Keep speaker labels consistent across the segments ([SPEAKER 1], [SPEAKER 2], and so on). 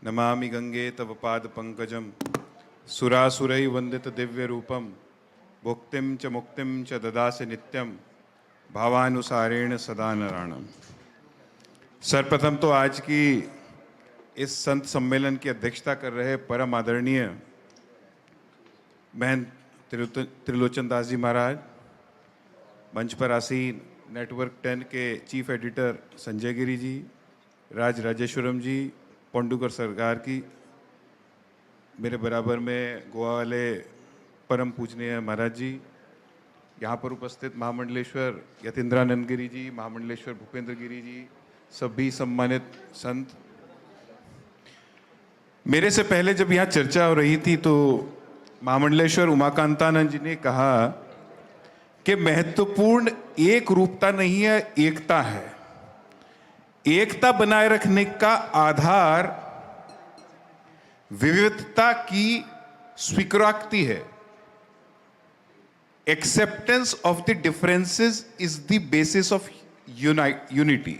[SPEAKER 1] नमामि गंगे तव पाद पंकजम सुरासुरै वंदित दिव्य रूपम भुक्तिम च मुक्तिम च ददासि नित्यम भावानुसारेण सदा नराणम। सर्वप्रथम तो आज की इस संत सम्मेलन की अध्यक्षता कर रहे परम आदरणीय बहन त्रिलोचन दास जी महाराज, मंच पर आसीन नेटवर्क 10 के चीफ एडिटर संजय गिरी जी, राजेश्वरम जी, पोंडुकर सरकार की, मेरे बराबर में गोवा वाले परम पूजनीय महाराज जी, यहाँ पर उपस्थित महामंडलेश्वर यतीन्द्रानंद गिरी जी, महामंडलेश्वर भूपेंद्र गिरी जी, सभी सम्मानित संत। मेरे से पहले जब यहाँ चर्चा हो रही थी तो महामंडलेश्वर उमाकांतानंद जी ने कहा कि महत्वपूर्ण एक रूपता नहीं है, एकता है। एकता बनाए रखने का आधार विविधता की स्वीकृति है। Acceptance of the differences is the basis of unity.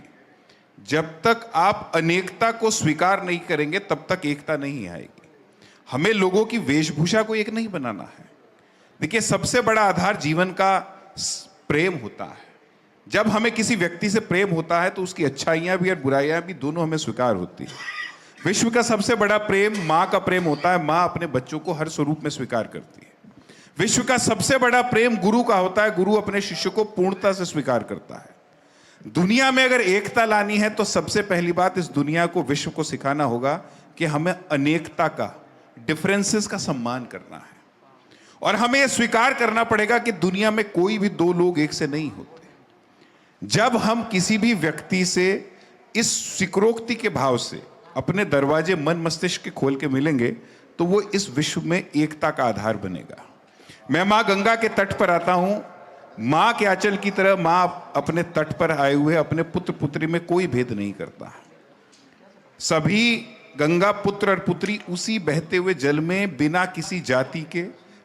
[SPEAKER 1] जब तक आप अनेकता को स्वीकार नहीं करेंगे तब तक एकता नहीं आएगी। हमें लोगों की वेशभूषा को एक नहीं बनाना है। देखिए, सबसे बड़ा आधार जीवन का प्रेम होता है। जब हमें किसी व्यक्ति से प्रेम होता है तो उसकी अच्छाइयां भी और बुराइयां भी दोनों हमें स्वीकार होती है। विश्व का सबसे बड़ा प्रेम मां का प्रेम होता है। मां अपने बच्चों को हर स्वरूप में स्वीकार करती है। विश्व का सबसे बड़ा प्रेम गुरु का होता है। गुरु अपने शिष्य को पूर्णता से स्वीकार करता है। दुनिया में अगर एकता लानी है तो सबसे पहली बात इस दुनिया को, विश्व को सिखाना होगा कि हमें अनेकता का, डिफरेंसेस का सम्मान करना है। और हमें यह स्वीकार करना पड़ेगा कि दुनिया में कोई भी दो लोग एक से नहीं होते। जब हम किसी भी व्यक्ति से इस स्वीकारोक्ति के भाव से अपने दरवाजे मन मस्तिष्क के खोल के मिलेंगे तो वो इस विश्व में एकता का आधार बनेगा। मैं मां गंगा के तट पर आता हूं। मां के आंचल की तरह मां अपने तट पर आए हुए अपने पुत्र पुत्री में कोई भेद नहीं करता। सभी गंगा पुत्र और पुत्री उसी बहते हुए जल में बिना किसी जाति के,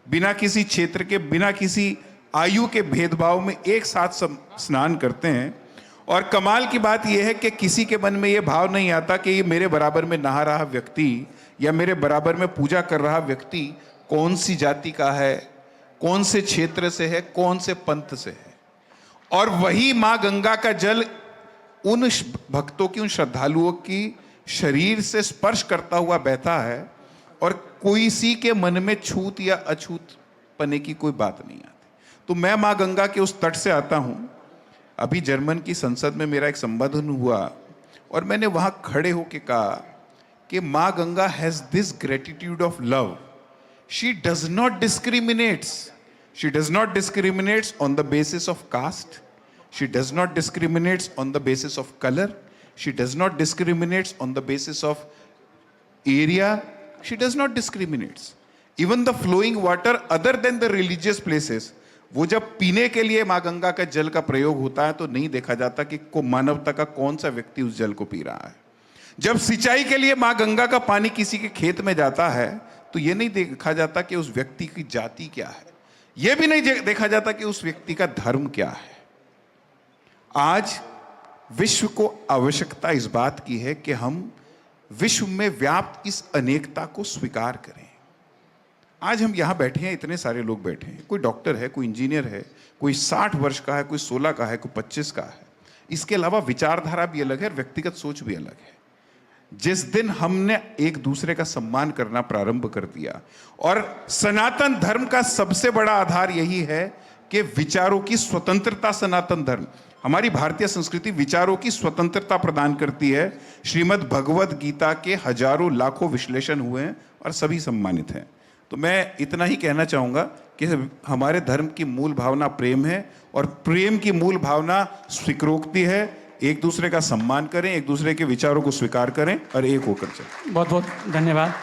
[SPEAKER 1] बिना किसी क्षेत्र के, बिना किसी आयु के भेदभाव में एक साथ स्नान करते हैं। और कमाल की बात यह है कि किसी के मन में यह भाव नहीं आता कि ये मेरे बराबर में नहा रहा व्यक्ति या मेरे बराबर में पूजा कर रहा व्यक्ति कौन सी जाति का है, कौन से क्षेत्र से है, कौन से पंथ से है। और वही मां गंगा का जल उन भक्तों की, उन श्रद्धालुओं की शरीर से स्पर्श करता हुआ बहता है और कोई सी के मन में छूत या अछूत पने की कोई बात नहीं आती। तो मैं मां गंगा के उस तट से आता हूं। अभी जर्मन की संसद में मेरा एक संबोधन हुआ और मैंने वहां खड़े होकर कहा कि मां Ganga has this gratitude of love. She does not discriminates. She does not discriminates on the basis of caste. She does not discriminates on the basis of colour. She does not discriminates on the basis of area. She does not discriminates. Even the flowing water other than the religious places, वो जब पीने के लिए मां गंगा का जल का प्रयोग होता है तो नहीं देखा जाता कि मानवता का कौन सा व्यक्ति उस जल को पी रहा है। जब सिंचाई के लिए मां गंगा का पानी किसी के खेत में जाता है तो यह नहीं देखा जाता कि उस व्यक्ति की जाति क्या है। यह भी नहीं देखा जाता कि उस व्यक्ति का धर्म क्या है। आज विश्व को आवश्यकता इस बात की है कि हम विश्व में व्याप्त इस अनेकता को स्वीकार करें। आज हम यहां बैठे हैं, इतने सारे लोग बैठे हैं। कोई डॉक्टर है, कोई इंजीनियर है, कोई 60 वर्ष का है, कोई 16 का है, कोई 25 का है। इसके अलावा विचारधारा भी अलग है, व्यक्तिगत सोच भी अलग है। जिस दिन हमने एक दूसरे का सम्मान करना प्रारंभ कर दिया, और सनातन धर्म का सबसे बड़ा आधार यही है कि विचारों की स्वतंत्रता। सनातन धर्म, हमारी भारतीय संस्कृति विचारों की स्वतंत्रता प्रदान करती है। श्रीमद् भगवद गीता के हजारों लाखों विश्लेषण हुए हैं और सभी सम्मानित हैं। तो मैं इतना ही कहना चाहूँगा कि हमारे धर्म की मूल भावना प्रेम है और प्रेम की मूल भावना स्वीकारोक्ति है। एक दूसरे का सम्मान करें, एक दूसरे के विचारों को स्वीकार करें और एक होकर चलें।
[SPEAKER 2] बहुत बहुत धन्यवाद।